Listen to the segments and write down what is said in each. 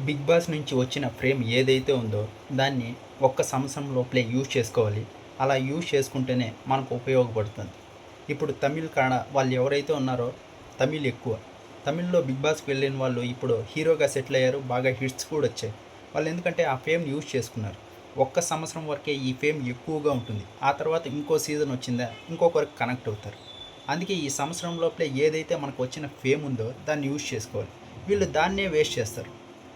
Big boss నుంచి వచ్చిన frame ఏదైతే ఉందో దాన్ని ఒక్క సంవత్సరం లోపలే యూజ్ చేసుకోవాలి. అలా యూజ్ చేసుకుంటేనే మనకు ఉపయోగపడుతుంది. ఇప్పుడు తమిళ్ కాడ వాళ్ళు ఎవరైతే ఉన్నారో తమిళ్ ఎక్కువ. తమిళ్లో బిగ్ బాస్కి వెళ్ళిన వాళ్ళు ఇప్పుడు హీరోగా సెటిల్ అయ్యారు. బాగా హిట్స్ కూడా వచ్చాయి. వాళ్ళు ఎందుకంటే ఆ ఫేమ్ యూజ్ చేసుకున్నారు. ఒక్క సంవత్సరం వరకే ఈ ఫేమ్ ఎక్కువగా ఉంటుంది. ఆ తర్వాత ఇంకో సీజన్ వచ్చిందా ఇంకొకరికి కనెక్ట్ అవుతారు. అందుకే ఈ సంవత్సరం లోపలే ఏదైతే మనకు వచ్చిన ఫేమ్ ఉందో దాన్ని యూజ్ చేసుకోవాలి. వీళ్ళు దాన్నే వేస్ట్ చేస్తారు.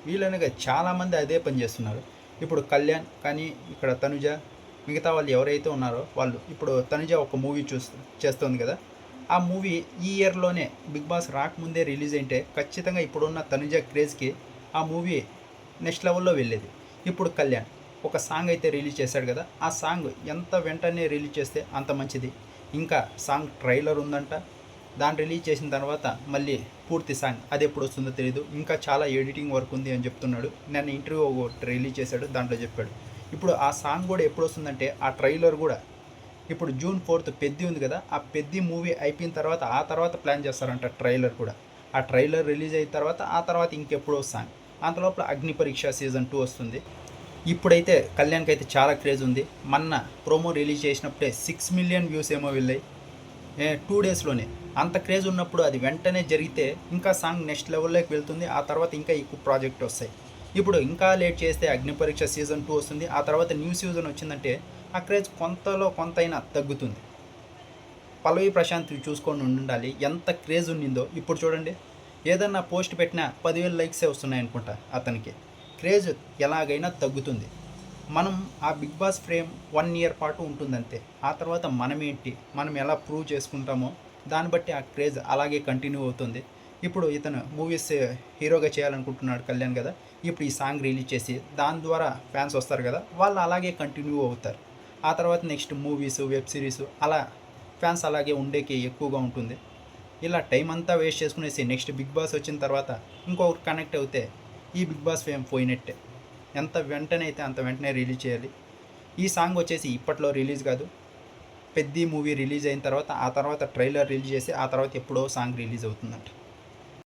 వీళ్ళనగా చాలామంది అదే పని చేస్తున్నారు. ఇప్పుడు కళ్యాణ్ కానీ ఇక్కడ తనుజ మిగతా వాళ్ళు ఎవరైతే ఉన్నారో వాళ్ళు ఇప్పుడు తనుజ ఒక మూవీ చేస్తుంది కదా. ఆ మూవీ ఈ ఇయర్లోనే బిగ్ బాస్ రాకముందే రిలీజ్ అయితే ఖచ్చితంగా ఇప్పుడున్న తనుజ క్రేజ్కి ఆ మూవీ నెక్స్ట్ లెవెల్లో వెళ్ళేది. ఇప్పుడు కళ్యాణ్ ఒక సాంగ్ అయితే రిలీజ్ చేశాడు కదా. ఆ సాంగ్ ఎంత వెంటనే రిలీజ్ చేస్తే అంత మంచిది. ఇంకా సాంగ్ ట్రైలర్ ఉందంట. దాన్ని రిలీజ్ చేసిన తర్వాత మళ్ళీ పూర్తి సాంగ్ అది ఎప్పుడు వస్తుందో తెలియదు. ఇంకా చాలా ఎడిటింగ్ వర్క్ ఉంది అని చెప్తున్నాడు. నేను ఇంటర్వ్యూ ఒకటి రిలీజ్ చేశాడు, దాంట్లో చెప్పాడు. ఇప్పుడు ఆ సాంగ్ కూడా ఎప్పుడు వస్తుందంటే ఆ ట్రైలర్ కూడా ఇప్పుడు June 4th పెద్ది ఉంది కదా. ఆ పెద్ది మూవీ అయిపోయిన తర్వాత ఆ తర్వాత ప్లాన్ చేస్తారంట ట్రైలర్ కూడా. ఆ ట్రైలర్ రిలీజ్ అయిన తర్వాత ఆ తర్వాత ఇంకెప్పుడు సాంగ్. అంతలోపల అగ్ని పరీక్ష సీజన్ 2 వస్తుంది. ఇప్పుడైతే కళ్యాణ్కి అయితే చాలా క్రేజ్ ఉంది. మొన్న ప్రోమో రిలీజ్ చేసినప్పుడే 6 మిలియన్ వ్యూస్ ఏమో వెళ్ళాయి 2 డేస్లోనే. అంత క్రేజ్ ఉన్నప్పుడు అది వెంటనే జరిగితే ఇంకా సాంగ్ నెక్స్ట్ లెవెల్లోకి వెళ్తుంది. ఆ తర్వాత ఇంకా ఎక్కువ ప్రాజెక్ట్ వస్తాయి. ఇప్పుడు ఇంకా లేట్ చేస్తే అగ్ని పరీక్ష సీజన్ 2 వస్తుంది. ఆ తర్వాత న్యూ సీజన్ వచ్చిందంటే ఆ క్రేజ్ కొంతలో కొంతైనా తగ్గుతుంది. పల్లవి ప్రశాంత్ చూసుకొని ఉండాలి ఎంత క్రేజ్ ఉండిందో. ఇప్పుడు చూడండి, ఏదన్నా పోస్ట్ పెట్టినా 10,000 లైక్సే వస్తున్నాయి అనుకుంటా. అతనికి క్రేజ్ ఎలాగైనా తగ్గుతుంది. మనం ఆ బిగ్ బాస్ ఫ్రేమ్ 1 ఇయర్ పాటు ఉంటుందంతే. ఆ తర్వాత మనమేంటి, మనం ఎలా ప్రూవ్ చేసుకుంటామో దాన్ని బట్టి ఆ క్రేజ్ అలాగే కంటిన్యూ అవుతుంది. ఇప్పుడు ఇతను మూవీస్ హీరోగా చేయాలనుకుంటున్నాడు కళ్యాణ్ కదా. ఇప్పుడు ఈ సాంగ్ రిలీజ్ చేసి దాని ద్వారా ఫ్యాన్స్ వస్తారు కదా, వాళ్ళు అలాగే కంటిన్యూ అవుతారు. ఆ తర్వాత నెక్స్ట్ మూవీస్, వెబ్ సిరీస్ అలా ఫ్యాన్స్ అలాగే ఉండేకి ఎక్కువగా ఉంటుంది. ఇలా టైం అంతా వేస్ట్ చేసుకునేసి నెక్స్ట్ బిగ్ బాస్ వచ్చిన తర్వాత ఇంకొకటి కనెక్ట్ అవుతే ఈ బిగ్ బాస్ ఫేమ్ పోయినట్టే. ఎంత వెంటనే అయితే అంత వెంటనే రిలీజ్ చేయాలి. ఈ సాంగ్ వచ్చేసి ఇప్పట్లో రిలీజ్ కాదు. పెద్ది మూవీ రిలీజ్ అయిన తర్వాత ఆ తర్వాత ట్రైలర్ రిలీజ్ చేసి ఆ తర్వాత ఎప్పుడో సాంగ్ రిలీజ్ అవుతుందంట.